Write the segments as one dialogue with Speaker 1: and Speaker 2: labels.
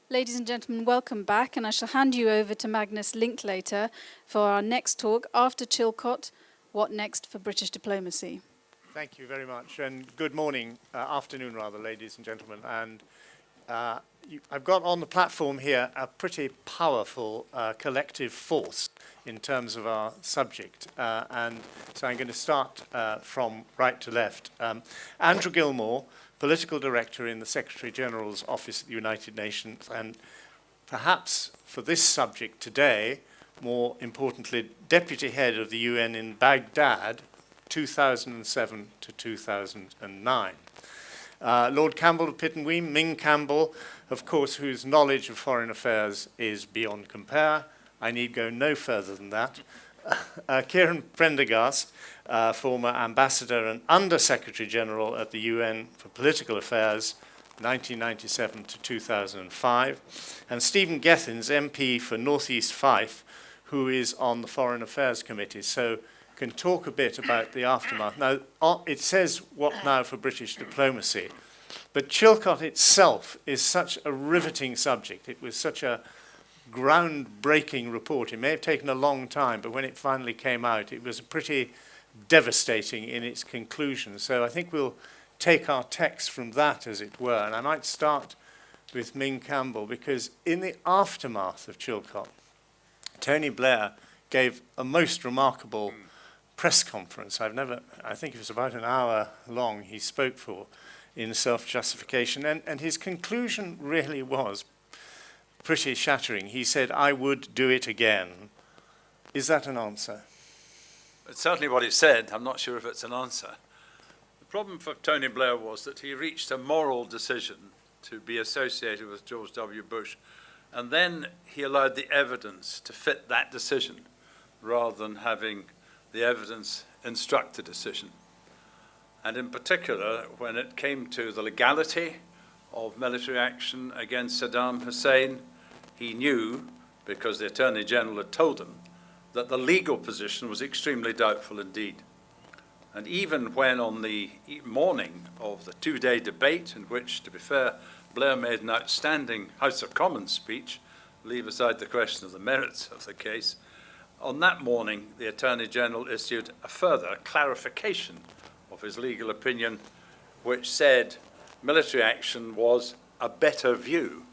Speaker 1: Ladies and gentlemen, welcome back, and I shall hand you over to Magnus Linklater for our next talk after Chilcot, What Next for British Diplomacy.
Speaker 2: Thank you very much, and good morning, afternoon rather, ladies and gentlemen. And I've got on the platform here a pretty powerful collective force in terms of our subject. And so I'm going to start from right to left. Andrew Gilmour, Political Director in the Secretary-General's Office at the United Nations, and perhaps for this subject today, more importantly, Deputy Head of the UN in Baghdad, 2007 to 2009. Lord Campbell of Pittenweem, Ming Campbell, of course, whose knowledge of foreign affairs is beyond compare. I need go no further than that. Kieran Prendergast, former Ambassador and Under-Secretary General at the UN for Political Affairs, 1997 to 2005. And Stephen Gethins MP for North East Fife, who is on the Foreign Affairs Committee, so can talk a bit about the aftermath. Now, it says what now for British diplomacy, but Chilcot itself is such a riveting subject. It was such a groundbreaking report. It may have taken a long time, but when it finally came out, it was pretty devastating in its conclusion. So I think we'll take our text from that, as it were. And I might start with Ming Campbell, because in the aftermath of Chilcot, Tony Blair gave a most remarkable press conference. I think it was about an hour long he spoke for in self-justification. And his conclusion really was pretty shattering. He said, "I would do it again." Is that an answer?
Speaker 3: It's certainly what he said. I'm not sure if it's an answer. The problem for Tony Blair was that he reached a moral decision to be associated with George W. Bush, and then he allowed the evidence to fit that decision rather than having the evidence instruct the decision. And in particular, when it came to the legality of military action against Saddam Hussein, he knew, because the Attorney General had told him, that the legal position was extremely doubtful indeed. And even when on the morning of the two-day debate, in which, to be fair, Blair made an outstanding House of Commons speech, leave aside the question of the merits of the case, on that morning the Attorney General issued a further clarification of his legal opinion, which said military action was a better view.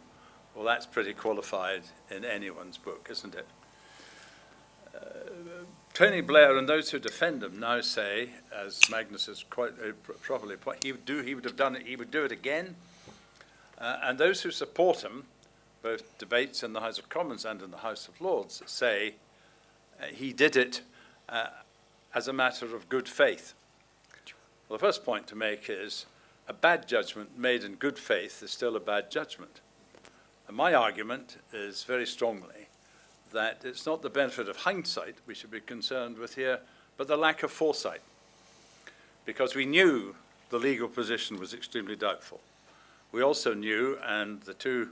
Speaker 3: Well, that's pretty qualified in anyone's book, isn't it? Tony Blair and those who defend him now say, as Magnus has quite properly pointed, he would do it again. And those who support him, both debates in the House of Commons and in the House of Lords, say he did it as a matter of good faith. Well, the first point to make is a bad judgment made in good faith is still a bad judgment. And my argument is very strongly that it's not the benefit of hindsight we should be concerned with here, but the lack of foresight. Because we knew the legal position was extremely doubtful. We also knew, and the two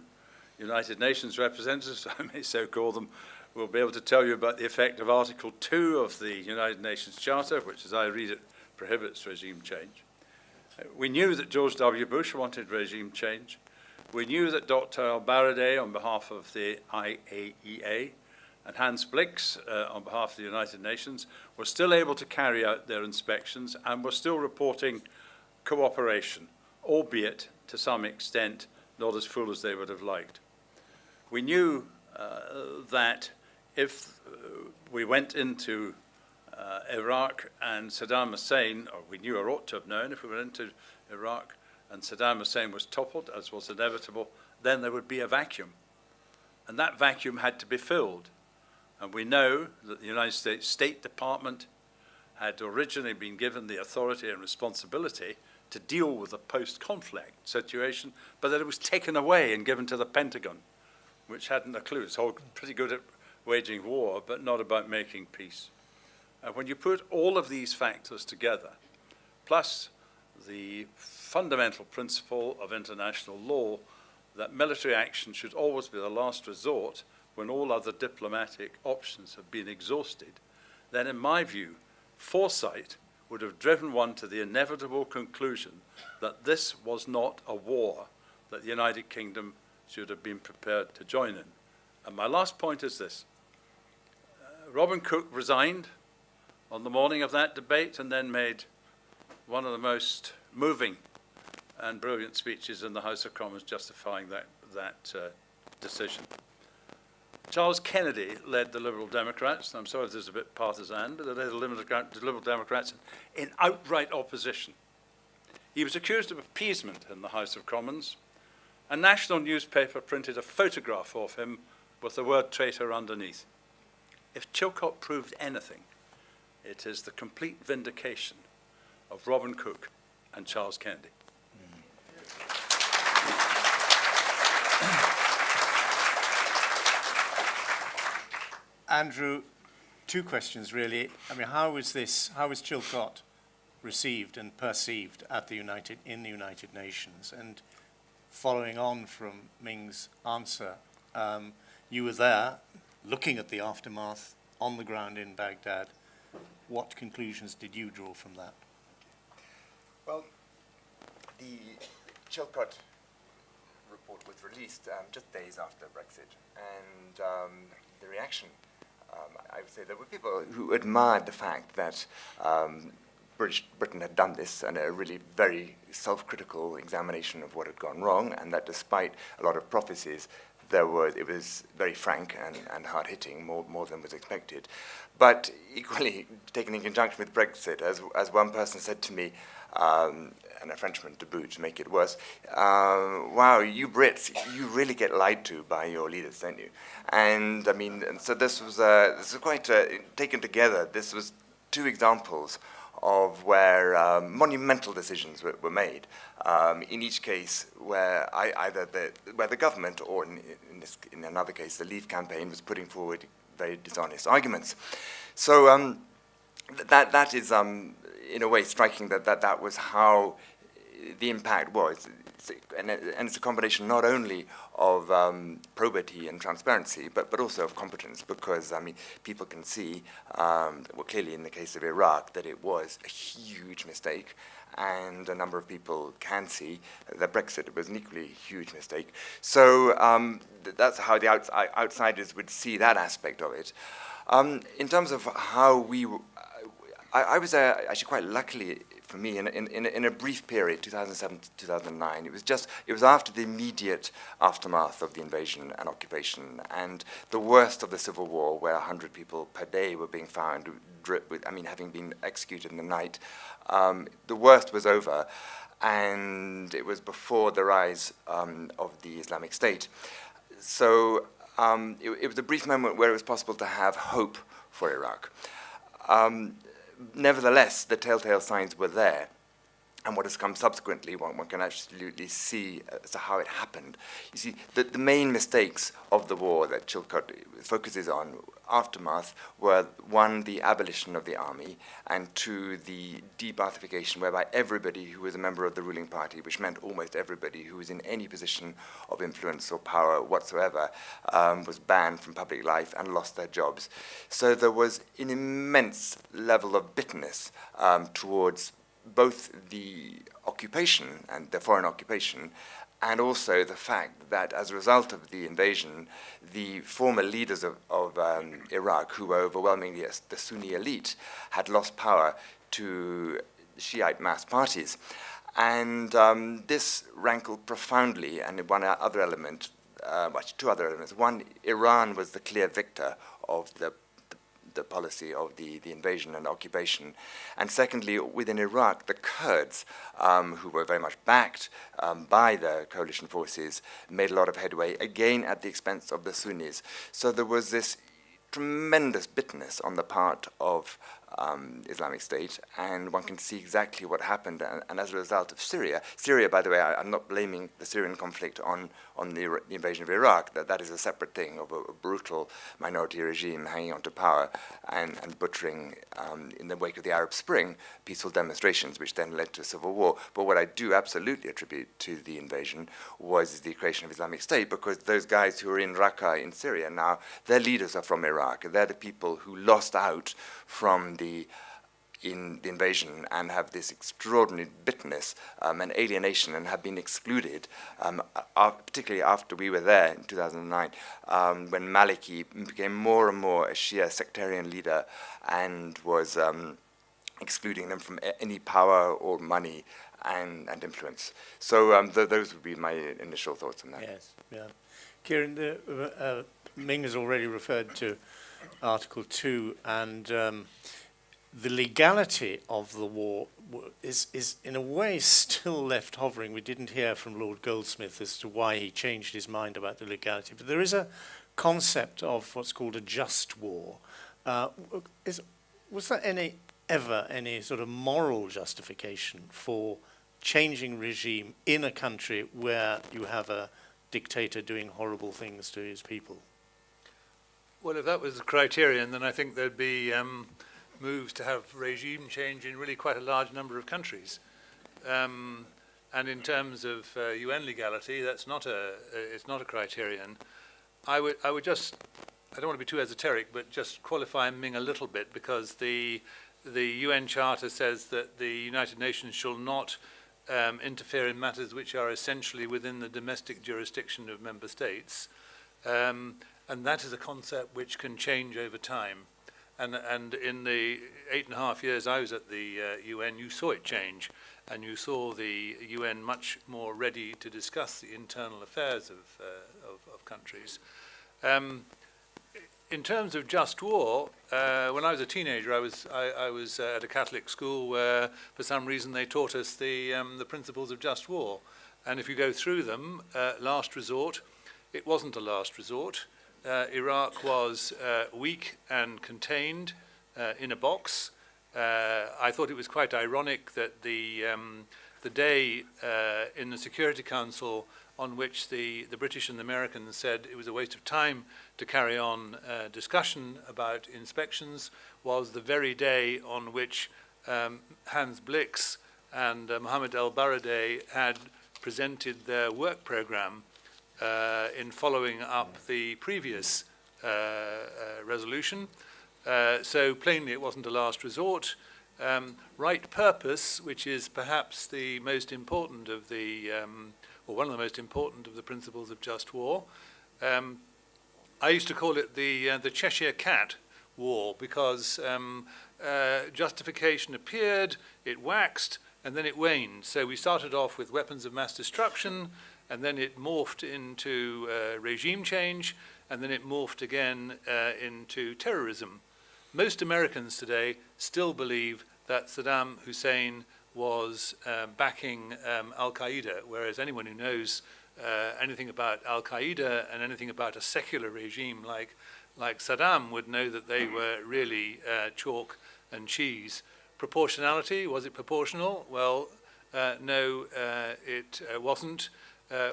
Speaker 3: United Nations representatives, I may so call them, will be able to tell you about the effect of Article 2 of the United Nations Charter, which, as I read it, prohibits regime change. We knew that George W. Bush wanted regime change. We knew that Dr. al-Baradei, on behalf of the IAEA, and Hans Blix, on behalf of the United Nations, were still able to carry out their inspections and were still reporting cooperation, albeit to some extent not as full as they would have liked. We knew that if we went into Iraq and Saddam Hussein, or we knew or ought to have known, if we went into Iraq and Saddam Hussein was toppled, as was inevitable, then there would be a vacuum. And that vacuum had to be filled. And we know that the United States State Department had originally been given the authority and responsibility to deal with the post-conflict situation, but that it was taken away and given to the Pentagon, which hadn't a clue. It's all pretty good at waging war, but not about making peace. And when you put all of these factors together, plus the fundamental principle of international law that military action should always be the last resort when all other diplomatic options have been exhausted, then in my view, foresight would have driven one to the inevitable conclusion that this was not a war that the United Kingdom should have been prepared to join in. And my last point is this. Robin Cook resigned on the morning of that debate and then made one of the most moving and brilliant speeches in the House of Commons justifying that decision. Charles Kennedy led the Liberal Democrats, and I'm sorry if this is a bit partisan, but they led the Liberal Democrats in outright opposition. He was accused of appeasement in the House of Commons. A national newspaper printed a photograph of him with the word traitor underneath. If Chilcot proved anything, it is the complete vindication of Robin Cook and Charles Kennedy.
Speaker 2: Andrew, two questions really. I mean, how was Chilcot received and perceived in the United Nations? And following on from Ming's answer, you were there looking at the aftermath on the ground in Baghdad. What conclusions did you draw from that?
Speaker 4: Well, the Chilcot report was released just days after Brexit, and the reaction, I would say there were people who admired the fact that Britain had done this, and a really very self-critical examination of what had gone wrong, and that despite a lot of prophecies, it was very frank and hard-hitting, more than was expected. But equally, taken in conjunction with Brexit, as one person said to me, and a Frenchman to boot, to make it worse, wow, you Brits, you really get lied to by your leaders, don't you? And I mean, so this was quite taken together. This was two examples of where monumental decisions were made. In each case, where either the government, or in another case, the Leave campaign was putting forward very dishonest arguments. So that is, in a way, striking that was how the impact was. And it's a combination not only of probity and transparency, but also of competence, because, I mean, people can see, well, clearly in the case of Iraq, that it was a huge mistake, and a number of people can see that Brexit was an equally huge mistake. So that's how the outsiders would see that aspect of it. In terms of how I was actually quite luckily for me in a brief period, 2007 to 2009. It was after the immediate aftermath of the invasion and occupation, and the worst of the civil war, where 100 people per day were being found, having been executed in the night. The worst was over, and it was before the rise of the Islamic State. So it was a brief moment where it was possible to have hope for Iraq. Nevertheless, the telltale signs were there, and what has come subsequently, one can absolutely see as to how it happened. You see, the main mistakes of the war that Chilcot focuses on, aftermath, were one, the abolition of the army, and two, the de-Baathification, whereby everybody who was a member of the ruling party, which meant almost everybody who was in any position of influence or power whatsoever, was banned from public life and lost their jobs. So there was an immense level of bitterness towards both the occupation and the foreign occupation, and also the fact that as a result of the invasion, the former leaders of Iraq, who were overwhelmingly the Sunni elite, had lost power to Shiite mass parties. And this rankled profoundly, and one other element, two other elements. One, Iran was the clear victor of the policy of the invasion and occupation. And secondly, within Iraq, the Kurds, who were very much backed by the coalition forces, made a lot of headway, again at the expense of the Sunnis. So there was this tremendous bitterness on the part of Islamic State, and one can see exactly what happened. And as a result of Syria, by the way, I'm not blaming the Syrian conflict on the invasion of Iraq. That is a separate thing of a brutal minority regime hanging on to power and butchering, in the wake of the Arab Spring, peaceful demonstrations, which then led to a civil war. But what I do absolutely attribute to the invasion was the creation of Islamic State, because those guys who are in Raqqa in Syria now, their leaders are from Iraq. They're the people who lost out from the in the invasion and have this extraordinary bitterness and alienation and have been excluded, particularly after we were there in 2009, when Maliki became more and more a Shia sectarian leader and was excluding them from any power or money and influence. So those would be my initial thoughts on that.
Speaker 2: Yes, yeah. Kieran, Ming has already referred to Article 2, and the legality of the war is in a way still left hovering. We didn't hear from Lord Goldsmith as to why he changed his mind about the legality, but there is a concept of what's called a just war. Was there ever any sort of moral justification for changing regime in a country where you have a dictator doing horrible things to his people?
Speaker 5: Well, if that was the criterion, then I think there'd be moves to have regime change in really quite a large number of countries. And in terms of UN legality, it's not a criterion. I would just, I don't want to be too esoteric, but just qualify Ming a little bit, because the UN Charter says that the United Nations shall not interfere in matters which are essentially within the domestic jurisdiction of member states. And that is a concept which can change over time. And in the 8.5 years I was at the UN, you saw it change, and you saw the UN much more ready to discuss the internal affairs of countries. In terms of just war, when I was a teenager, I was at a Catholic school where, for some reason, they taught us the principles of just war. And if you go through them, last resort, it wasn't a last resort. Iraq was weak and contained in a box. I thought it was quite ironic that the day in the Security Council on which the British and the Americans said it was a waste of time to carry on discussion about inspections was the very day on which Hans Blix and Mohammed El-Baradei had presented their work program in following up the previous resolution. So plainly it wasn't a last resort. Right purpose, which is perhaps the most important of the, or one of the most important of the principles of just war. I used to call it the Cheshire Cat war, because justification appeared, it waxed, and then it waned. So we started off with weapons of mass destruction, and then it morphed into regime change, and then it morphed again into terrorism. Most Americans today still believe that Saddam Hussein was backing Al-Qaeda, whereas anyone who knows anything about Al-Qaeda and anything about a secular regime like Saddam would know that they were really chalk and cheese. Proportionality, was it proportional? Well, no, it wasn't.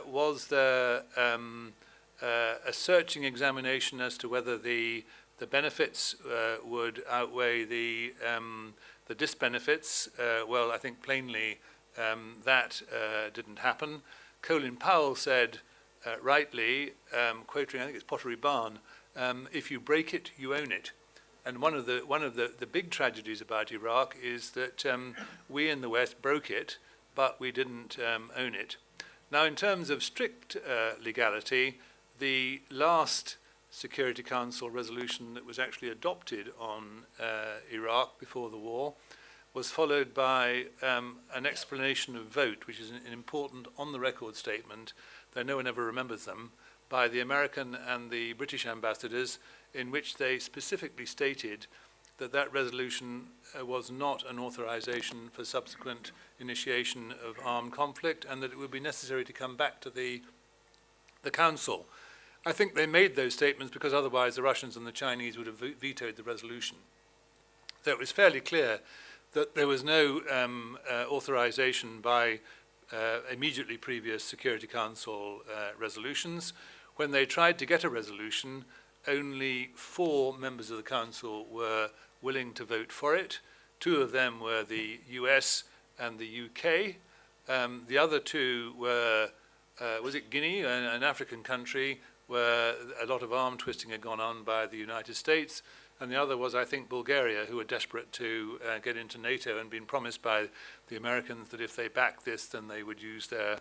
Speaker 5: Was there a searching examination as to whether the benefits would outweigh the disbenefits? Well, I think plainly that didn't happen. Colin Powell said, rightly, quoting, I think it's Pottery Barn, if you break it, you own it. And one of the big tragedies about Iraq is that we in the West broke it, but we didn't own it. Now, in terms of strict legality, the last Security Council resolution that was actually adopted on Iraq before the war was followed by an explanation of vote, which is an important on-the-record statement, though no one ever remembers them, by the American and the British ambassadors, in which they specifically stated that that resolution was not an authorization for subsequent initiation of armed conflict, and that it would be necessary to come back to the Council. I think they made those statements because otherwise the Russians and the Chinese would have vetoed the resolution. So it was fairly clear that there was no authorization by immediately previous Security Council resolutions. When they tried to get a resolution, only 4 members of the Council were willing to vote for it. 2 of them were the US and the UK. The other 2 were, was it Guinea, an African country, where a lot of arm twisting had gone on by the United States, and the other was, I think, Bulgaria, who were desperate to get into NATO and been promised by the Americans that if they backed this, then they would use their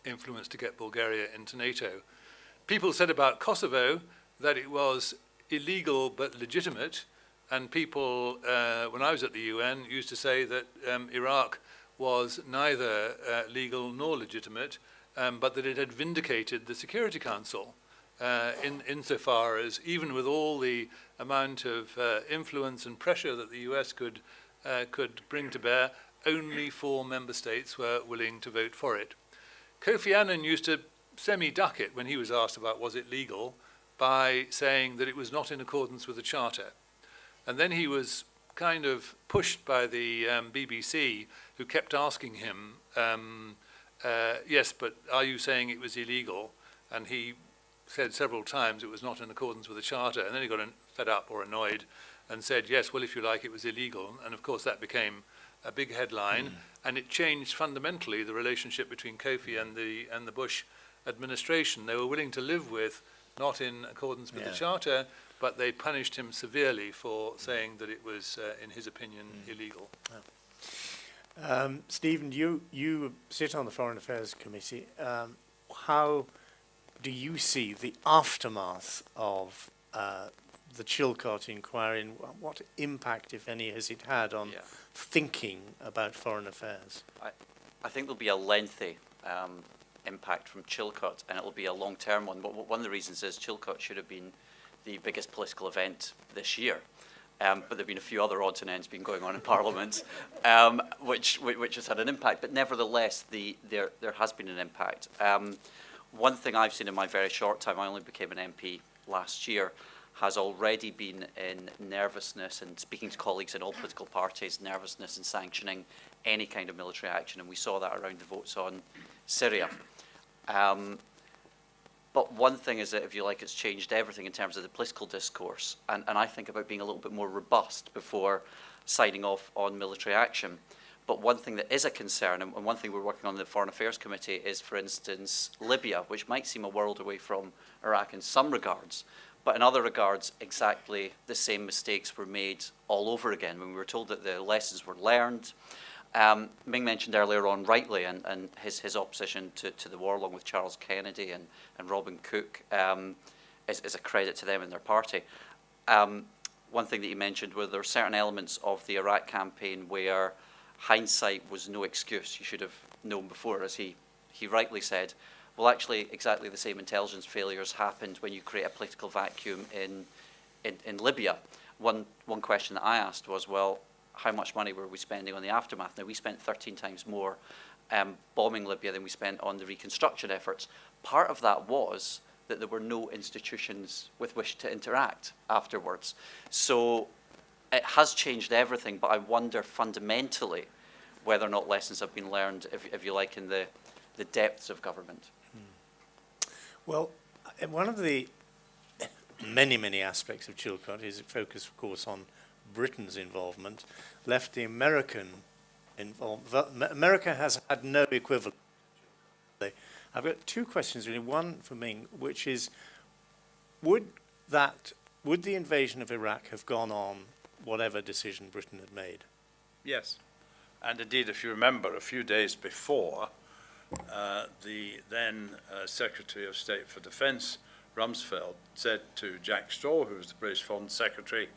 Speaker 5: influence to get Bulgaria into NATO. People said about Kosovo that it was illegal but legitimate, and people, when I was at the UN, used to say that Iraq was neither legal nor legitimate, but that it had vindicated the Security Council insofar as, even with all the amount of influence and pressure that the US could bring to bear, only 4 member states were willing to vote for it. Kofi Annan used to semi-duck it when he was asked about was it legal by saying that it was not in accordance with the Charter. And then he was kind of pushed by the BBC, who kept asking him, yes, but are you saying it was illegal? And he said several times it was not in accordance with the Charter. And then he got fed up or annoyed and said, yes, well, if you like, it was illegal. And of course, that became a big headline. And it changed fundamentally the relationship between Kofi and the Bush administration. They were willing to live with not in accordance with the Charter, but they punished him severely for saying that it was, in his opinion, illegal.
Speaker 2: Stephen, you sit on the Foreign Affairs Committee. How do you see the aftermath of the Chilcot Inquiry, and what impact, if any, has it had on thinking about foreign affairs?
Speaker 6: I think there'll be a lengthy impact from Chilcot, and it'll be a long-term one. But one of the reasons is Chilcot should have been the biggest political event this year. But there have been a few other odds and ends been going on in Parliament, which has had an impact. But nevertheless, there has been an impact. One thing I've seen in my very short time, I only became an MP last year, has already been in nervousness and speaking to colleagues in all political parties, nervousness in sanctioning any kind of military action. And we saw that around the votes on Syria. But one thing is that, if you like, it's changed everything in terms of the political discourse. And I think about being a little bit more robust before signing off on military action. But one thing that is a concern, and one thing we're working on in the Foreign Affairs Committee, is, for instance, Libya, which might seem a world away from Iraq in some regards. But in other regards, exactly the same mistakes were made all over again when we were told that the lessons were learned. Ming mentioned earlier on, rightly, and his opposition to the war, along with Charles Kennedy and Robin Cook, is a credit to them and their party. One thing that he mentioned were there were certain elements of the Iraq campaign where hindsight was no excuse. You should have known before, as he rightly said. Well, actually, exactly the same intelligence failures happened when you create a political vacuum in Libya. One question that I asked was, well, how much money were we spending on the aftermath? Now, we spent 13 times more bombing Libya than we spent on the reconstruction efforts. Part of that was that there were no institutions with which to interact afterwards. So it has changed everything, but I wonder fundamentally whether or not lessons have been learned, if you like, in the depths of government.
Speaker 2: Well, one of the many aspects of Chilcot is it focused, of course, on Britain's involvement, left the American involvement. America has had no equivalent. I've got 2 questions, really. One for Ming, which is, would the invasion of Iraq have gone on whatever decision Britain had made?
Speaker 3: Yes. And indeed, if you remember, a few days before, the then Secretary of State for Defence, Rumsfeld, said to Jack Straw, who was the British Foreign Secretary,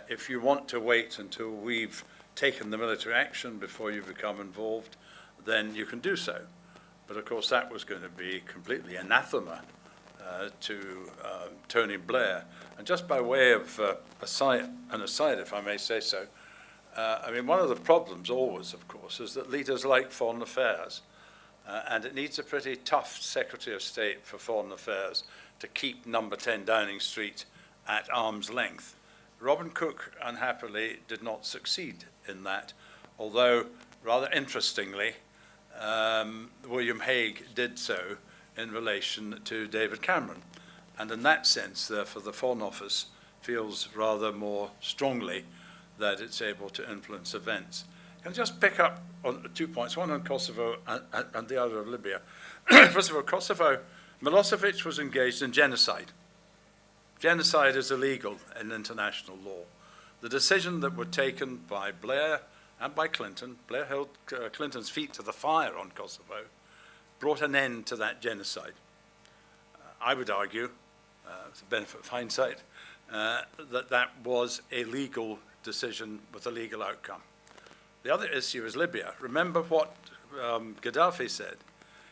Speaker 3: if you want to wait until we've taken the military action before you become involved, then you can do so. But of course that was going to be completely anathema to Tony Blair. And just by way of an aside, if I may say so, I mean, one of the problems always, of course, is that leaders like foreign affairs, and it needs a pretty tough Secretary of State for Foreign Affairs to keep number 10 Downing Street at arm's length. Robin Cook, unhappily, did not succeed in that, although, rather interestingly, William Hague did so in relation to David Cameron. And in that sense, therefore, the Foreign Office feels rather more strongly that it's able to influence events. Can I just pick up on 2 points, one on Kosovo and the other of Libya. First of all, Kosovo, Milosevic was engaged in genocide. Genocide is illegal in international law. The decision that were taken by Blair and by Clinton, Blair held Clinton's feet to the fire on Kosovo, brought an end to that genocide. I would argue, with the benefit of hindsight, that was a legal decision with a legal outcome. The other issue is Libya. Remember what Gaddafi said.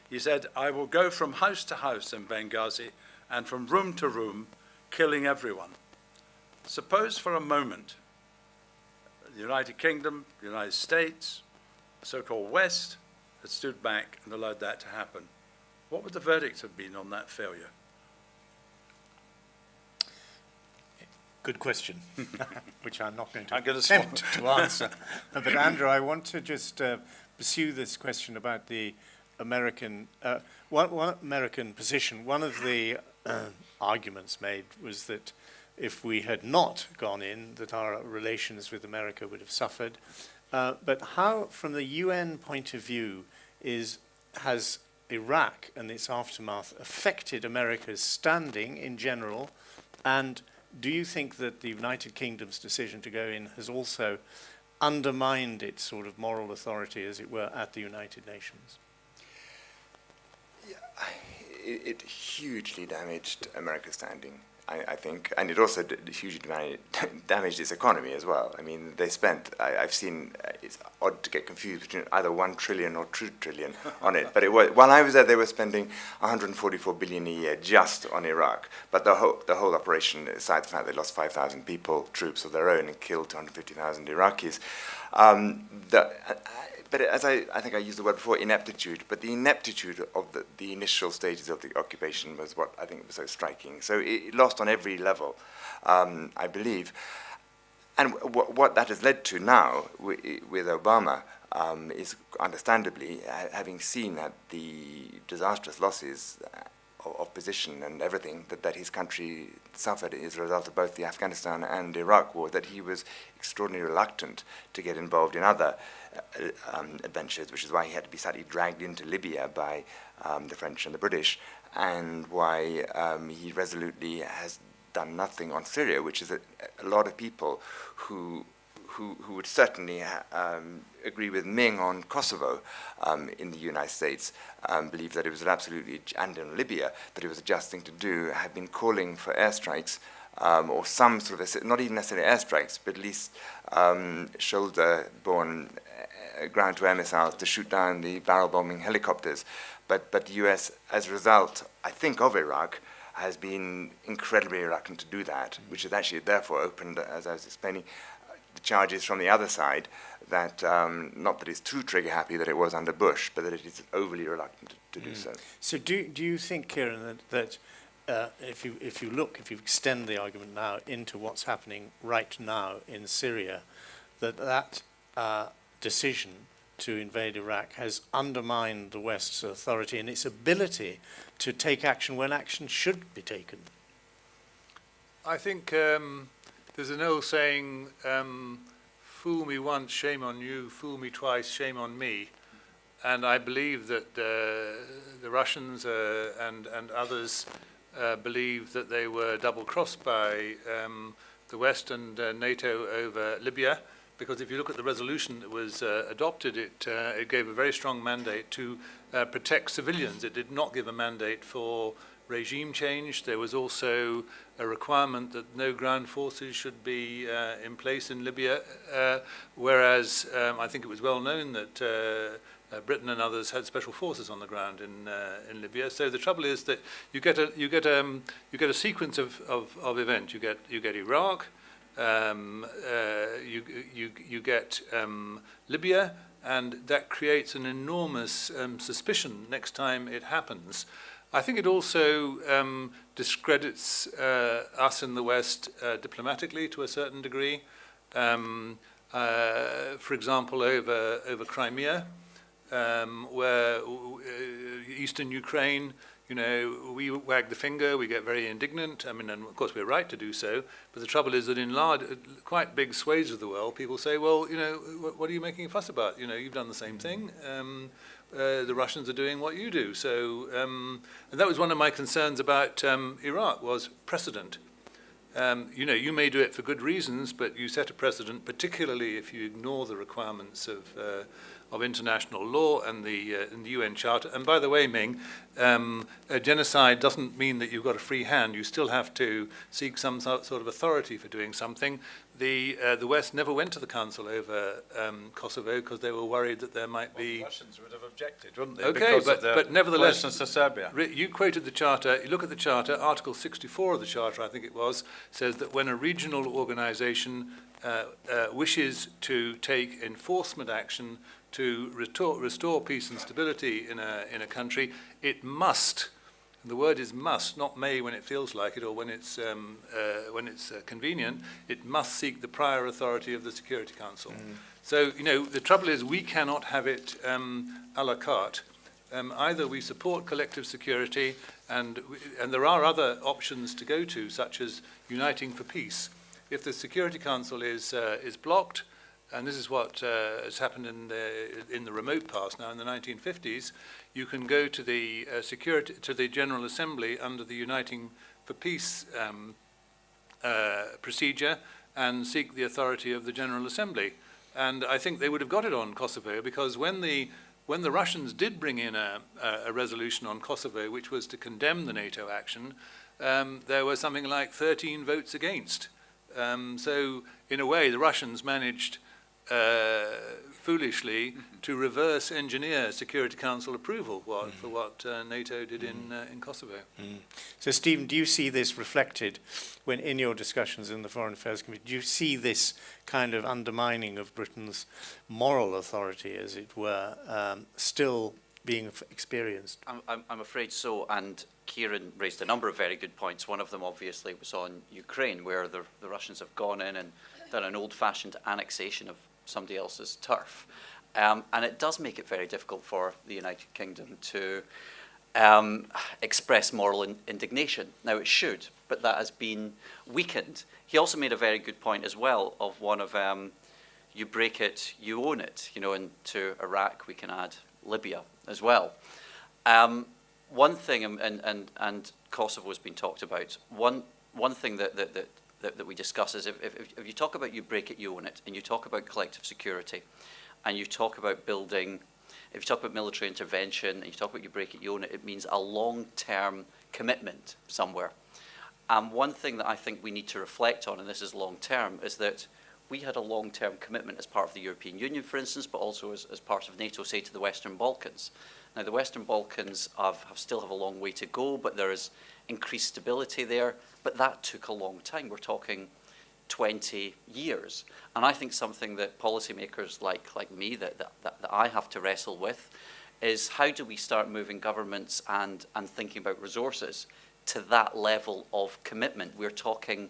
Speaker 3: He said, I will go from house to house in Benghazi and from room to room, killing everyone. Suppose for a moment the United Kingdom, the United States, the so-called West had stood back and allowed that to happen. What would the verdict have been on that failure?
Speaker 2: Good question, which I'm not going to
Speaker 3: I'm gonna
Speaker 2: attempt to answer. But Andrew, I want to just pursue this question about the American one American position. One of the arguments made was that if we had not gone in, that our relations with America would have suffered. But how, from the UN point of view, has Iraq and its aftermath affected America's standing in general? And do you think that the United Kingdom's decision to go in has also undermined its sort of moral authority, as it were, at the United Nations?
Speaker 4: Yeah, it hugely damaged America's standing, I think, and it also hugely damaged its economy as well. I mean, they spent, I've seen, it's odd to get confused between either 1 trillion or 2 trillion on it, but it was, while I was there, they were spending 144 billion a year just on Iraq. But the whole operation, aside the fact they lost 5,000 people, troops of their own, and killed 250,000 Iraqis, but as I think I used the word before, ineptitude, but the ineptitude of the initial stages of the occupation was what I think was so striking. So it lost on every level, I believe. And what that has led to now with Obama is understandably, having seen that the disastrous losses of position and everything that his country suffered as a result of both the Afghanistan and Iraq war, that he was extraordinarily reluctant to get involved in other adventures, which is why he had to be slightly dragged into Libya by the French and the British, and why he resolutely has done nothing on Syria, which is a lot of people who would certainly agree with Ming on Kosovo in the United States, believe that it was absolutely, and in Libya, that it was a just thing to do, have been calling for airstrikes, or some sort of, not even necessarily airstrikes, but at least shoulder-borne ground-to-air missiles to shoot down the barrel-bombing helicopters. But the US, as a result, I think, of Iraq, has been incredibly reluctant to do that, which has actually therefore opened, as I was explaining, the charges from the other side that, not that it's too trigger-happy that it was under Bush, but that it is overly reluctant to do so.
Speaker 2: So do you think, Kieran, that if you extend the argument now into what's happening right now in Syria, that decision to invade Iraq has undermined the West's authority and its ability to take action when action should be taken?
Speaker 5: I think there's an old saying, fool me once, shame on you, fool me twice, shame on me. And I believe that the Russians and others believe that they were double-crossed by the West and NATO over Libya, because if you look at the resolution that was adopted, it gave a very strong mandate to protect civilians. It did not give a mandate for regime change. There was also a requirement that no ground forces should be in place in Libya, whereas I think it was well known that Britain and others had special forces on the ground in Libya. So the trouble is that you get a sequence of events. You get Iraq, you get Libya, and that creates an enormous suspicion next time it happens. I think it also discredits us in the West diplomatically to a certain degree. For example, over Crimea, where eastern Ukraine, we wag the finger, we get very indignant. I mean, and of course we're right to do so. But the trouble is that in quite big swathes of the world, people say, well, what are you making a fuss about? You've done the same thing. The Russians are doing what you do. So, and that was one of my concerns about Iraq, was precedent. you may do it for good reasons, but you set a precedent, particularly if you ignore the requirements of international law and the UN Charter. And by the way, Ming, a genocide doesn't mean that you've got a free hand. You still have to seek some sort of authority for doing something. The West never went to the Council over Kosovo because they were worried that there might be...
Speaker 3: The Russians would have objected, wouldn't they?
Speaker 5: Okay, but nevertheless...
Speaker 3: To Serbia.
Speaker 5: You quoted the Charter. You look at the Charter, Article 64 of the Charter, I think it was, says that when a regional organisation wishes to take enforcement action to restore peace and stability in a country, it must, and the word is must, not may when it feels like it or when it's convenient, it must seek the prior authority of the Security Council. So, the trouble is we cannot have it a la carte. Either we support collective security, and there are other options to go to, such as uniting for peace. If the Security Council is blocked, and this is what has happened in the remote past now, in the 1950s, you can go to the General Assembly under the Uniting for Peace procedure and seek the authority of the General Assembly. And I think they would have got it on Kosovo, because when the Russians did bring in a resolution on Kosovo, which was to condemn the NATO action, there were something like 13 votes against. So, in a way, the Russians managed foolishly to reverse engineer Security Council approval for what NATO did in Kosovo.
Speaker 2: So, Stephen, do you see this reflected when in your discussions in the Foreign Affairs Committee? Do you see this kind of undermining of Britain's moral authority, as it were, still being experienced?
Speaker 6: I'm afraid so, and Kieran raised a number of very good points. One of them, obviously, was on Ukraine, where the Russians have gone in and done an old-fashioned annexation of somebody else's turf. And it does make it very difficult for the United Kingdom to express moral indignation. Now, it should, but that has been weakened. He also made a very good point as well of one of, you break it, you own it. And to Iraq, we can add Libya as well. One thing, and Kosovo has been talked about, one thing that we discuss is if you talk about you break it, you own it, and you talk about collective security, and you talk about building, if you talk about military intervention, and you talk about you break it, you own it, it means a long-term commitment somewhere. And one thing that I think we need to reflect on, and this is long-term, is that we had a long-term commitment as part of the European Union, for instance, but also as part of NATO, say, to the Western Balkans. Now, the Western Balkans still have a long way to go, but there is increased stability there. But that took a long time. We're talking 20 years. And I think something that policymakers like me, that I have to wrestle with, is how do we start moving governments and thinking about resources to that level of commitment? We're talking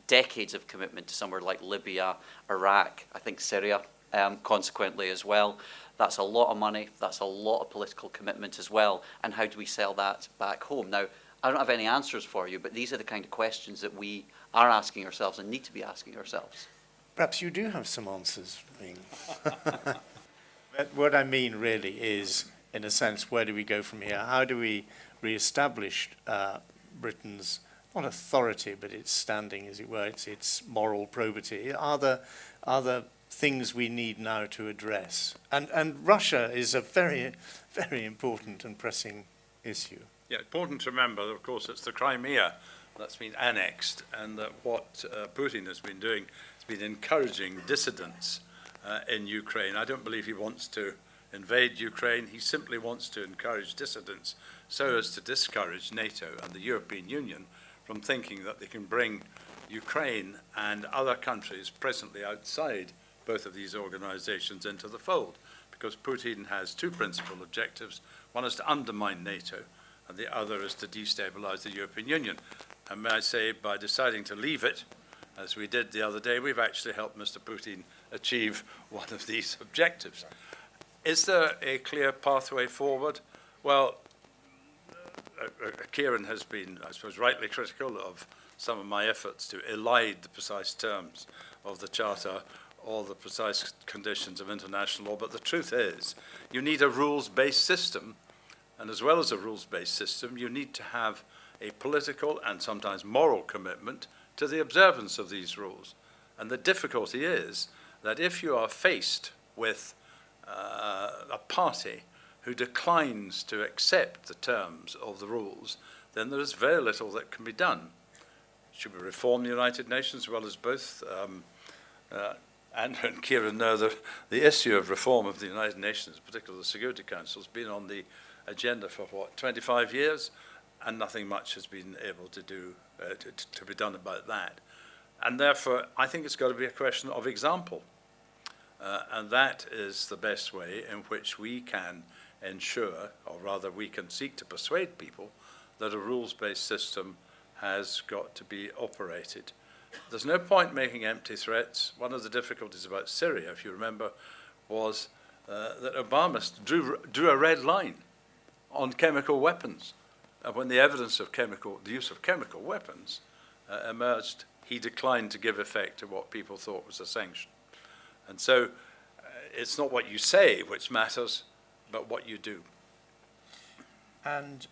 Speaker 6: decades of commitment to somewhere like Libya, Iraq, I think Syria, consequently as well. That's a lot of money. That's a lot of political commitment as well. And how do we sell that back home? Now, I don't have any answers for you, but these are the kind of questions that we are asking ourselves and need to be asking ourselves.
Speaker 2: Perhaps you do have some answers, Ming. But what I mean really is, in a sense, where do we go from here? How do we re-establish Britain's, not authority, but its standing, as it were, its moral probity? Are there things we need now to address? And Russia is a very, very important and pressing issue.
Speaker 3: Yeah, important to remember that, of course, it's the Crimea that's been annexed, and that what Putin has been doing has been encouraging dissidents in Ukraine. I don't believe he wants to invade Ukraine. He simply wants to encourage dissidents so as to discourage NATO and the European Union from thinking that they can bring Ukraine and other countries presently outside both of these organizations into the fold, because Putin has two principal objectives. One is to undermine NATO, and the other is to destabilize the European Union. And may I say, by deciding to leave it, as we did the other day, we've actually helped Mr. Putin achieve one of these objectives. Is there a clear pathway forward? Well, Kieran has been, I suppose, rightly critical of some of my efforts to elide the precise terms of the Charter or the precise conditions of international law. But the truth is, you need a rules-based system. And as well as a rules-based system, you need to have a political and sometimes moral commitment to the observance of these rules. And the difficulty is that if you are faced with a party who declines to accept the terms of the rules, then there is very little that can be done. Should we reform the United Nations? Well, as both Andrew and Kieran know, the issue of reform of the United Nations, particularly the Security Council, has been on the agenda for, 25 years, and nothing much has been able to do to be done about that. And therefore, I think it's got to be a question of example. And that is the best way in which we can ensure, or rather we can seek to persuade people, that a rules-based system has got to be operated. There's no point making empty threats. One of the difficulties about Syria, if you remember, was that Obama drew a red line on chemical weapons. And when the evidence of the use of chemical weapons emerged, he declined to give effect to what people thought was a sanction. And so it's not what you say which matters, but what you do.
Speaker 2: And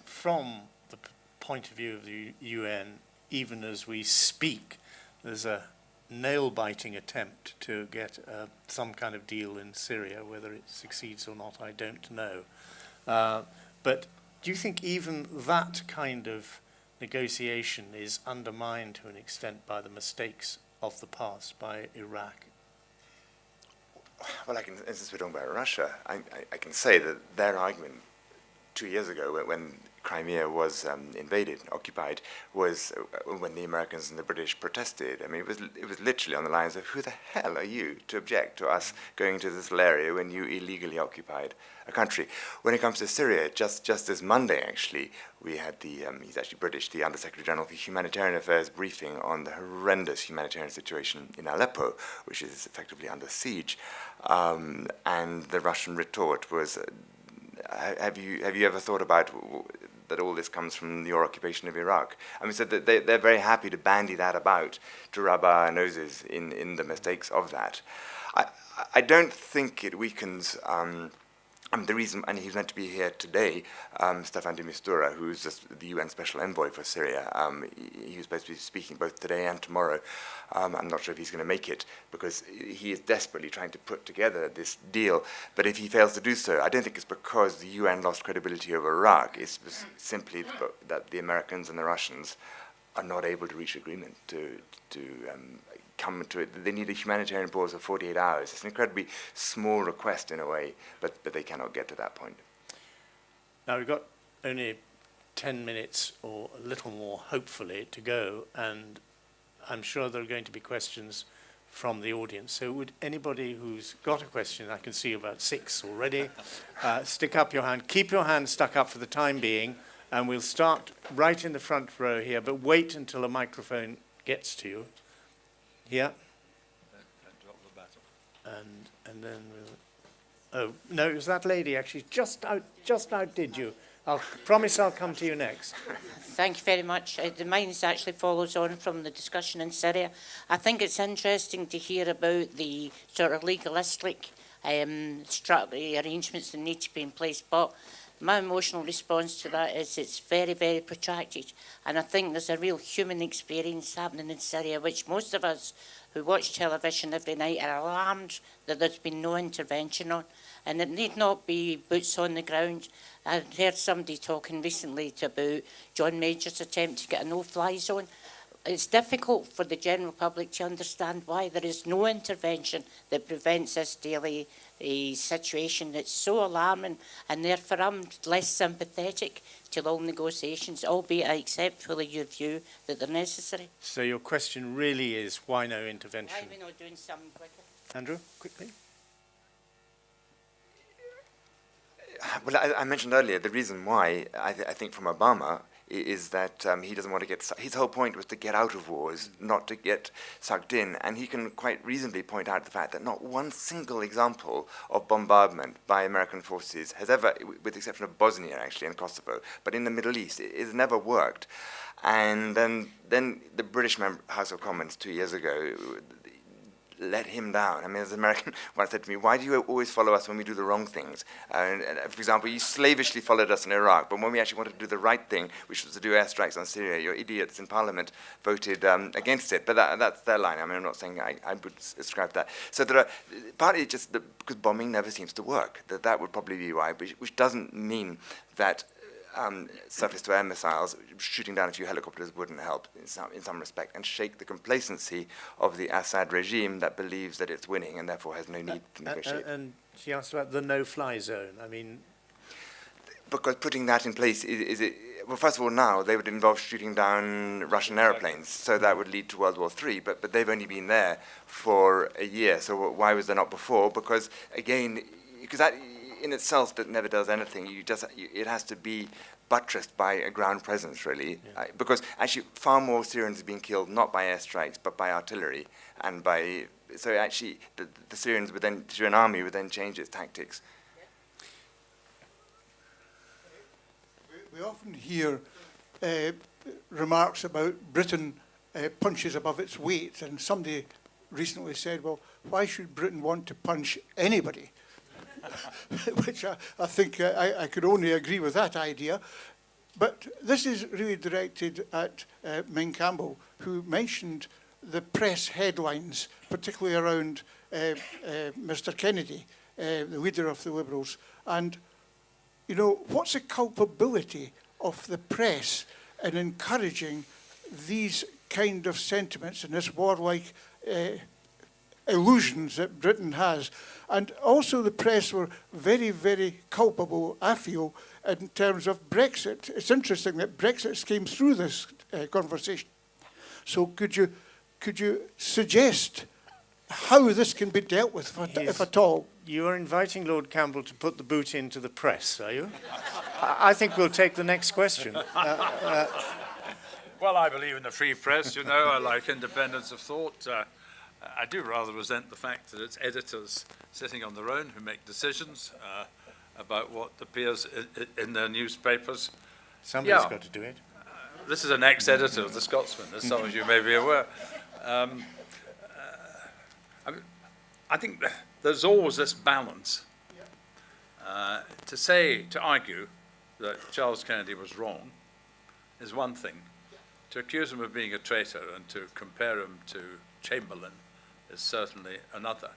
Speaker 2: from the point of view of the UN, even as we speak, there's a nail-biting attempt to get some kind of deal in Syria. Whether it succeeds or not, I don't know. But do you think even that kind of negotiation is undermined to an extent by the mistakes of the past, by Iraq?
Speaker 4: Well, since we're talking about Russia, I can say that their argument 2 years ago, when Crimea was occupied, was when the Americans and the British protested. I mean, it was literally on the lines of, who the hell are you to object to us going into this little area when you illegally occupied a country? When it comes to Syria, just this Monday, actually, we had he's actually British, the Under-Secretary General for Humanitarian Affairs briefing on the horrendous humanitarian situation in Aleppo, which is effectively under siege. And the Russian retort was, have you ever thought about that all this comes from your occupation of Iraq? I mean, so they're very happy to bandy that about, to rub our noses in the mistakes of that. I don't think it weakens the reason, and he's meant to be here today, Staffan de Mistura, who's the UN Special Envoy for Syria. He was supposed to be speaking both today and tomorrow. I'm not sure if he's going to make it, because he is desperately trying to put together this deal. But if he fails to do so, I don't think it's because the UN lost credibility over Iraq. It's simply that the Americans and the Russians are not able to reach agreement to come to it. They need a humanitarian pause of 48 hours. It's an incredibly small request in a way, but they cannot get to that point.
Speaker 2: Now, we've got only 10 minutes or a little more, hopefully, to go, and I'm sure there are going to be questions from the audience. So would anybody who's got a question, I can see about 6 already, stick up your hand. Keep your hand stuck up for the time being, and we'll start right in the front row here, but wait until a microphone gets to you. Yeah. And then we'll... Oh, no, it was that lady, actually. Just outdid you. I'll promise I'll come to you next.
Speaker 7: Thank you very much. Mine actually follows on from the discussion in Syria. I think it's interesting to hear about the sort of legalistic arrangements that need to be in place, but my emotional response to that is it's very, very protracted. And I think there's a real human experience happening in Syria, which most of us who watch television every night are alarmed that there's been no intervention on. And it need not be boots on the ground. I heard somebody talking recently about John Major's attempt to get a no-fly zone. It's difficult for the general public to understand why there is no intervention that prevents this daily situation that's so alarming, and therefore I'm less sympathetic to long negotiations, albeit I accept fully your view that they're necessary.
Speaker 2: So your question really is, why no intervention?
Speaker 7: Why are we not doing something quicker?
Speaker 2: Andrew, quickly.
Speaker 4: Well, I mentioned earlier, the reason why, I think from Obama, is that he doesn't want to get... His whole point was to get out of wars, not to get sucked in. And he can quite reasonably point out the fact that not one single example of bombardment by American forces has ever, with the exception of Bosnia, actually, and Kosovo, but in the Middle East, it's never worked. And then the British House of Commons 2 years ago let him down. I mean, as an American once said to me, why do you always follow us when we do the wrong things? And for example, you slavishly followed us in Iraq, but when we actually wanted to do the right thing, which was to do airstrikes on Syria, your idiots in Parliament voted against it. But that's their line. I mean, I'm not saying I would ascribe that. So there are, partly just because bombing never seems to work. That would probably be why, which doesn't mean that surface-to-air missiles, shooting down a few helicopters wouldn't help in some respect, and shake the complacency of the Assad regime that believes that it's winning and therefore has no need to negotiate.
Speaker 2: And she asked about the no-fly zone. I mean,
Speaker 4: because putting that in place well, first of all, now they would involve shooting down Russian airplanes, so that would lead to World War III. But they've only been there for a year, so why was there not before? Because again, because that in itself that never does anything. It has to be buttressed by a ground presence, really, because actually far more Syrians are being killed not by airstrikes but by artillery and by. So actually, the Syrians Syrian army would then change its tactics.
Speaker 8: We often hear remarks about Britain punches above its weight, and somebody recently said, well, why should Britain want to punch anybody? Which I think I could only agree with that idea. But this is really directed at Ming Campbell, who mentioned the press headlines, particularly around Mr. Kennedy, the leader of the Liberals. And, you know, what's the culpability of the press in encouraging these kind of sentiments and this warlike illusions that Britain has? And also the press were very, very culpable, I feel, in terms of Brexit. It's interesting that Brexit came through this conversation. So could you suggest how this can be dealt with, if at all?
Speaker 2: You are inviting Lord Campbell to put the boot into the press, are you? I think we'll take the next question.
Speaker 3: Well, I believe in the free press, you know. I like independence of thought. I do rather resent the fact that it's editors sitting on their own who make decisions about what appears in their newspapers.
Speaker 2: Somebody's got to do it.
Speaker 3: This is an ex-editor of The Scotsman, as some of you may be aware. I think there's always this balance. To argue that Charles Kennedy was wrong is one thing. To accuse him of being a traitor and to compare him to Chamberlain is certainly another.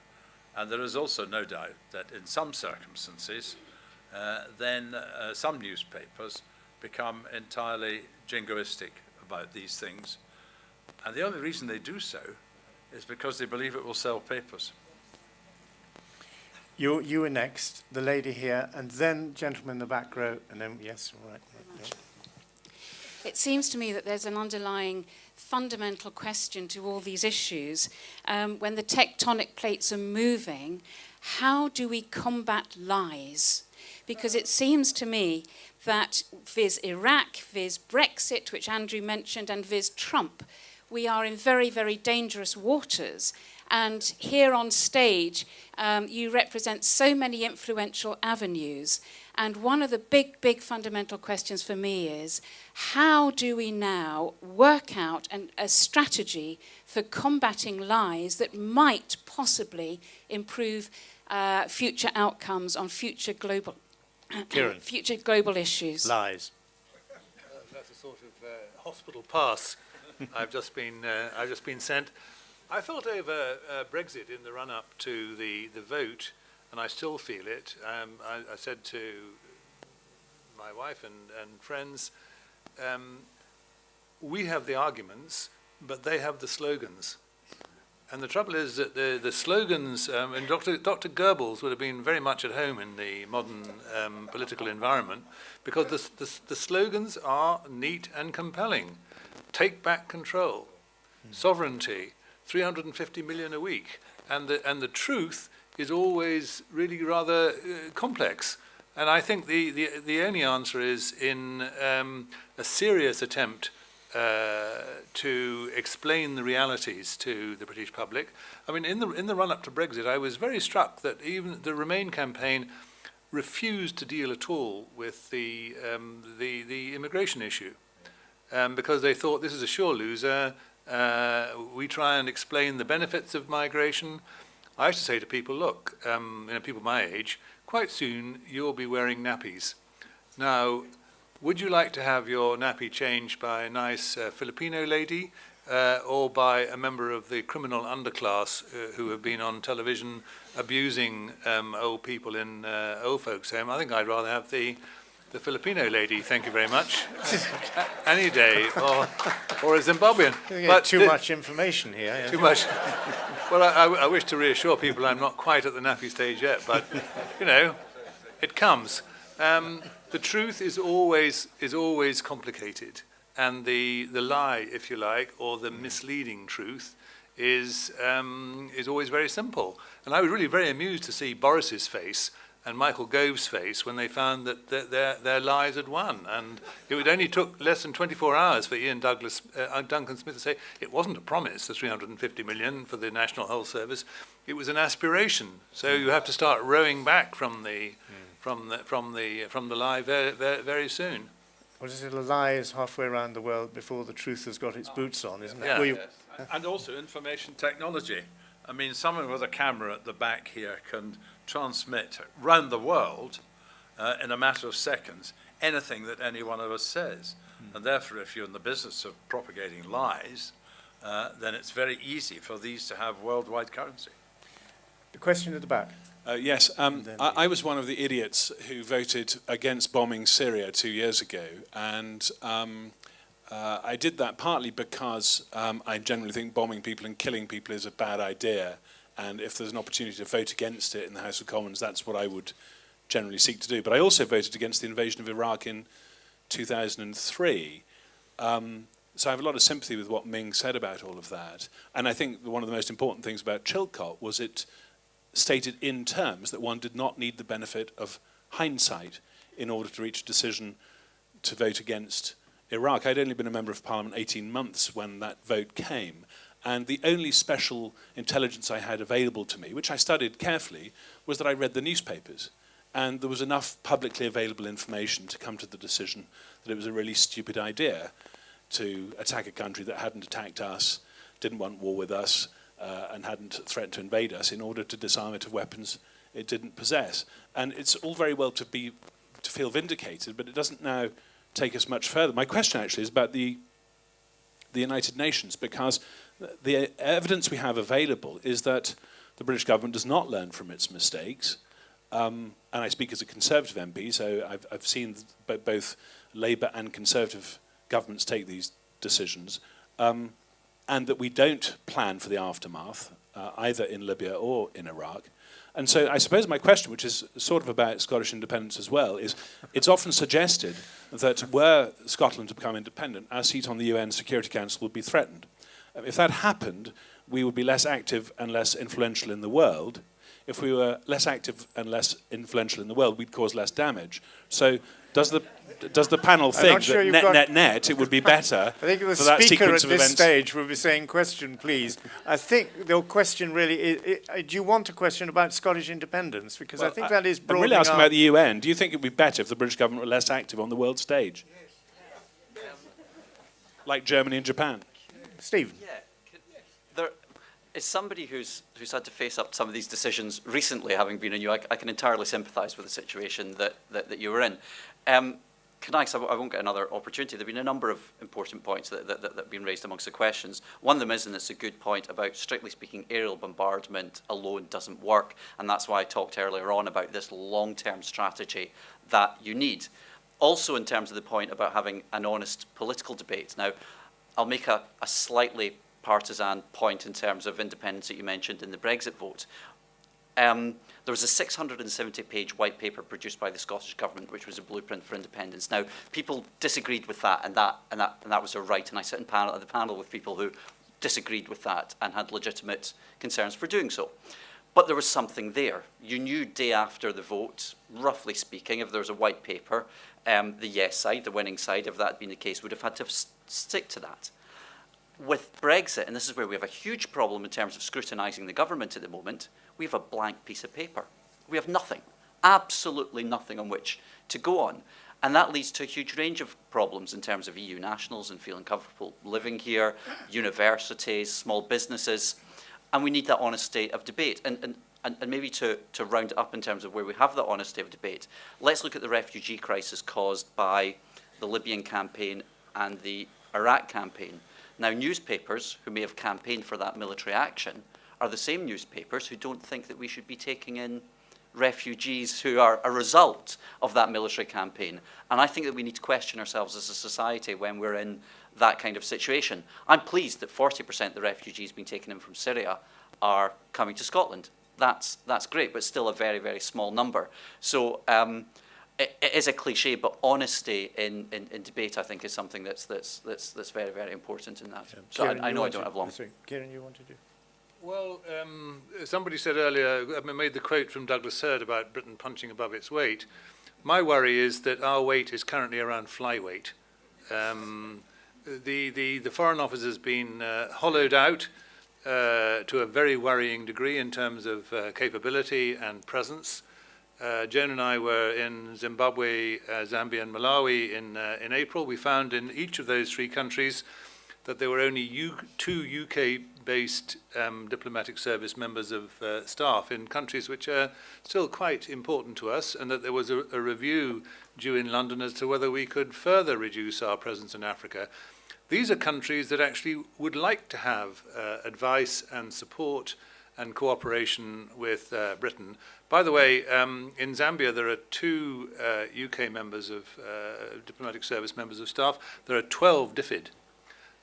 Speaker 3: And there is also no doubt that in some circumstances, some newspapers become entirely jingoistic about these things. And the only reason they do so is because they believe it will sell papers.
Speaker 2: You were next, the lady here, and then gentleman in the back row, and then, yes, all right. Yeah.
Speaker 9: It seems to me that there's an underlying fundamental question to all these issues. When the tectonic plates are moving, how do we combat lies? Because it seems to me that vis Iraq, vis Brexit, which Andrew mentioned, and vis Trump, we are in very, very dangerous waters. And here on stage, you represent so many influential avenues. And one of the big, big fundamental questions for me is, how do we now work out a strategy for combating lies that might possibly improve future outcomes on future global issues?
Speaker 2: Lies.
Speaker 5: That's a sort of hospital pass I've just been sent. I felt over Brexit in the run-up to the vote, and I still feel it. I said to my wife and friends, we have the arguments, but they have the slogans. And the trouble is that the slogans, and Dr. Goebbels would have been very much at home in the modern political environment, because the slogans are neat and compelling. Take back control, sovereignty, 350 million a week, and the truth is always really rather complex. And I think the only answer is in a serious attempt to explain the realities to the British public. I mean, in the run-up to Brexit, I was very struck that even the Remain campaign refused to deal at all with the immigration issue, because they thought this is a sure loser. We try and explain the benefits of migration. I used to say to people, look, people my age, quite soon you'll be wearing nappies. Now, would you like to have your nappy changed by a nice Filipino lady or by a member of the criminal underclass who have been on television abusing old people in old folks' home? I think I'd rather have the Filipino lady, thank you very much, any day, or a Zimbabwean.
Speaker 2: But too much information here. Yeah.
Speaker 5: Too much. Well, I wish to reassure people I'm not quite at the nappy stage yet, but, it comes. The truth is always complicated, and the lie, if you like, or the misleading truth is always very simple. And I was really very amused to see Boris's face and Michael Gove's face when they found that their lies had won. And it only took less than 24 hours for Ian Duncan Smith to say it wasn't a promise, the 350 million for the National Health Service. It was an aspiration. So you have to start rowing back from the lie very soon.
Speaker 2: What is it? A lie is halfway around the world before the truth has got its boots on, isn't it?
Speaker 5: Yeah.
Speaker 2: Well,
Speaker 3: And also information technology. I mean, someone with a camera at the back here can transmit round the world in a matter of seconds anything that any one of us says. And therefore, if you're in the business of propagating lies, then it's very easy for these to have worldwide currency.
Speaker 2: the question at the back.
Speaker 10: Yes, I was one of the idiots who voted against bombing Syria 2 years ago, and I did that partly because I generally think bombing people and killing people is a bad idea, and if there's an opportunity to vote against it in the House of Commons, that's what I would generally seek to do. But I also voted against the invasion of Iraq in 2003. So I have a lot of sympathy with what Ming said about all of that. And I think one of the most important things about Chilcot was it stated in terms that one did not need the benefit of hindsight in order to reach a decision to vote against Iraq. I'd only been a member of Parliament 18 months when that vote came. And the only special intelligence I had available to me, which I studied carefully, was that I read the newspapers. And there was enough publicly available information to come to the decision that it was a really stupid idea to attack a country that hadn't attacked us, didn't want war with us, and hadn't threatened to invade us in order to disarm it of weapons it didn't possess. And it's all very well to feel vindicated, but it doesn't now take us much further. My question actually is about the United Nations, because the evidence we have available is that the British government does not learn from its mistakes. And I speak as a Conservative MP, so I've seen both Labour and Conservative governments take these decisions, and that we don't plan for the aftermath, either in Libya or in Iraq. And so I suppose my question, which is sort of about Scottish independence as well, is it's often suggested that were Scotland to become independent, our seat on the UN Security Council would be threatened. If that happened, we would be less active and less influential in the world. If we were less active and less influential in the world, we'd cause less damage. So does the panel think
Speaker 2: sure
Speaker 10: that net, it would be better
Speaker 2: I think the
Speaker 10: for that
Speaker 2: speaker
Speaker 10: sequence
Speaker 2: at
Speaker 10: of
Speaker 2: this
Speaker 10: events?
Speaker 2: stage will be saying, question, please. I think your question really is, do you want a question about Scottish independence? Because I think that is
Speaker 10: I'm
Speaker 2: broadening
Speaker 10: really asking
Speaker 2: up.
Speaker 10: about the UN. Do you think it would be better if the British government were less active on the world stage? Like Germany and Japan?
Speaker 2: Stephen.
Speaker 6: Yeah. As somebody who's had to face up some of these decisions recently, having been in you, I can entirely sympathise with the situation that you were in. I won't get another opportunity. There have been a number of important points that have been raised amongst the questions. One of them is, and it's a good point, about, strictly speaking, aerial bombardment alone doesn't work, and that's why I talked earlier on about this long-term strategy that you need. Also, in terms of the point about having an honest political debate. Now, I'll make a slightly partisan point in terms of independence that you mentioned in the Brexit vote. There was a 670-page white paper produced by the Scottish Government, which was a blueprint for independence. Now, people disagreed with that, and that was their right. And I sit at the panel with people who disagreed with that and had legitimate concerns for doing so. But there was something there. You knew day after the vote, roughly speaking, if there was a white paper, the yes side, the winning side, if that had been the case, would have had to stick to that. With Brexit, and this is where we have a huge problem in terms of scrutinising the government at the moment, we have a blank piece of paper. We have nothing, absolutely nothing on which to go on. And that leads to a huge range of problems in terms of EU nationals and feeling comfortable living here, universities, small businesses, and we need that honest state of debate. And maybe to round it up in terms of where we have that honest state of debate, let's look at the refugee crisis caused by the Libyan campaign and the Iraq campaign. Now, newspapers who may have campaigned for that military action are the same newspapers who don't think that we should be taking in refugees who are a result of that military campaign. And I think that we need to question ourselves as a society when we're in that kind of situation. I'm pleased that 40% of the refugees being taken in from Syria are coming to Scotland. That's great, but still a very, very small number. So it is a cliche, but honesty in debate, I think, is something that's very, very important in that.
Speaker 2: Yeah.
Speaker 6: So
Speaker 2: Kieran,
Speaker 6: I know I don't have long.
Speaker 2: Sorry, Kieran, you want to do?
Speaker 5: Well, somebody said earlier, I made the quote from Douglas Hurd about Britain punching above its weight. My worry is that our weight is currently around flyweight. The Foreign Office has been hollowed out to a very worrying degree in terms of capability and presence. Joan and I were in Zimbabwe, Zambia and Malawi in April. We found in each of those three countries that there were only two UK-based diplomatic service members of staff in countries which are still quite important to us, and that there was a review due in London as to whether we could further reduce our presence in Africa. These are countries that actually would like to have advice and support and cooperation with Britain. By the way, in Zambia there are two UK members of diplomatic service members of staff. There are 12 DFID.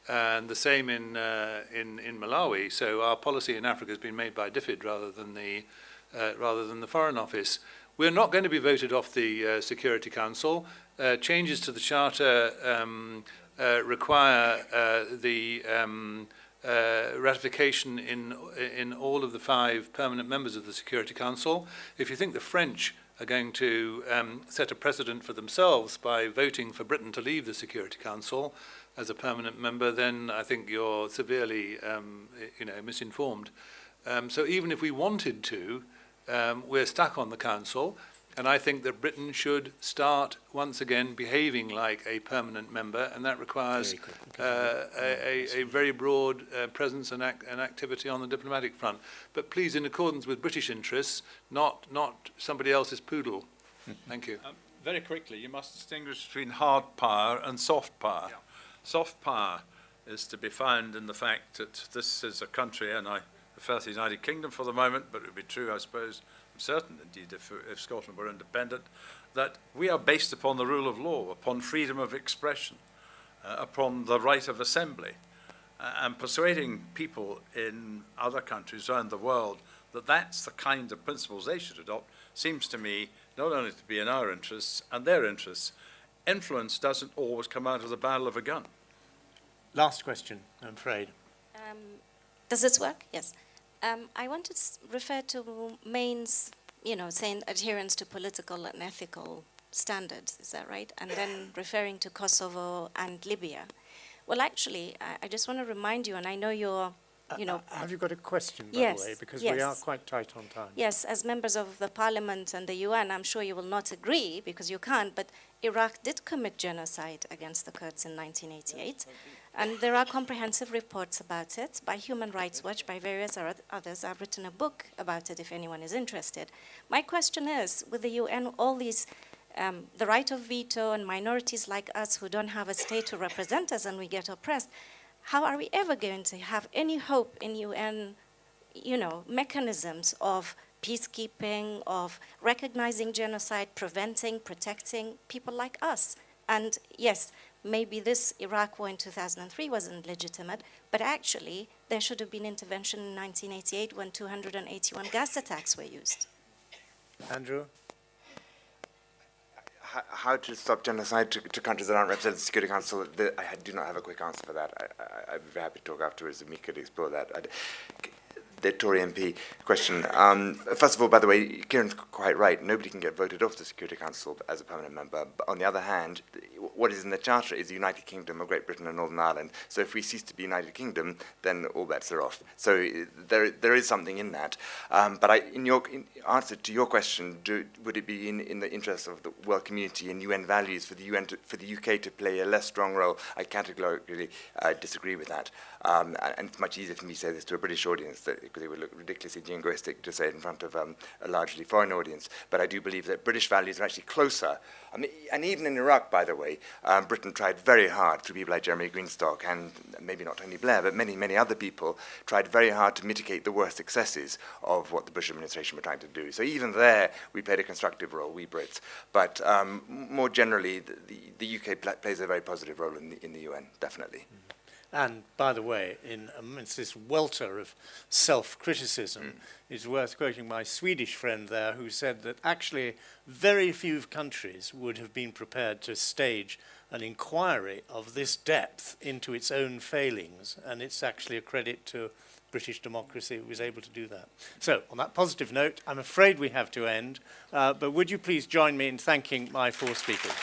Speaker 5: And the same in Malawi. So our policy in Africa has been made by DFID rather than the Foreign Office. We're not going to be voted off the Security Council. Changes to the Charter require the ratification in all of the 5 permanent members of the Security Council. If you think the French are going to set a precedent for themselves by voting for Britain to leave the Security Council as a permanent member, then I think you're severely, misinformed. So even if we wanted to, we're stuck on the council, and I think that Britain should start once again behaving like a permanent member, and that requires a very broad presence and activity on the diplomatic front. But please, in accordance with British interests, not somebody else's poodle. Thank you.
Speaker 3: Very quickly, you must distinguish between hard power and soft power.
Speaker 5: Yeah.
Speaker 3: Soft power is to be found in the fact that this is a country, and I refer to the United Kingdom for the moment, but it would be true, I suppose, I'm certain indeed if Scotland were independent, that we are based upon the rule of law, upon freedom of expression, upon the right of assembly, and persuading people in other countries around the world that that's the kind of principles they should adopt seems to me not only to be in our interests and their interests. Influence doesn't always come out of the barrel of a gun.
Speaker 2: Last question, I'm afraid.
Speaker 11: Does this work? Yes. I want to refer to Maine's, saying adherence to political and ethical standards. Is that right? And then referring to Kosovo and Libya. Well, actually, I just want to remind you, and I know you're,
Speaker 2: Have you got a question, by
Speaker 11: Yes,
Speaker 2: the way? Because
Speaker 11: yes.
Speaker 2: we are quite tight on time.
Speaker 11: Yes, as members of the Parliament and the UN, I'm sure you will not agree, because you can't, but Iraq did commit genocide against the Kurds in 1988, and there are comprehensive reports about it by Human Rights Watch, by various others. I've written a book about it if anyone is interested. My question is, with the UN, all these, the right of veto and minorities like us who don't have a state to represent us and we get oppressed, how are we ever going to have any hope in UN, mechanisms of peacekeeping, of recognizing genocide, preventing, protecting people like us? And yes, maybe this Iraq war in 2003 wasn't legitimate, but actually there should have been intervention in 1988 when 281 gas attacks were used.
Speaker 2: Andrew?
Speaker 4: How to stop genocide to countries that aren't represented in the Security Council, I do not have a quick answer for that. I'd be very happy to talk afterwards and we could explore that. The Tory MP question. First of all, by the way, Kieran's quite right. Nobody can get voted off the Security Council as a permanent member. But on the other hand, what is in the Charter is the United Kingdom of Great Britain and Northern Ireland. So if we cease to be United Kingdom, then all bets are off. So there is something in that. But in answer to your question, would it be in the interest of the world community and UN values for the UK to play a less strong role? I categorically disagree with that. And it's much easier for me to say this to a British audience, because it would look ridiculously jingoistic to say it in front of a largely foreign audience. But I do believe that British values are actually closer. I mean, and even in Iraq, by the way, Britain tried very hard, through people like Jeremy Greenstock and maybe not Tony Blair, but many, many other people, tried very hard to mitigate the worst excesses of what the Bush administration were trying to do. So even there, we played a constructive role, we Brits. But more generally, the UK plays a very positive role in the UN, definitely.
Speaker 2: And, by the way, amidst this welter of self-criticism, it's worth quoting my Swedish friend there, who said that actually very few countries would have been prepared to stage an inquiry of this depth into its own failings, and it's actually a credit to British democracy who was able to do that. So, on that positive note, I'm afraid we have to end, but would you please join me in thanking my four speakers?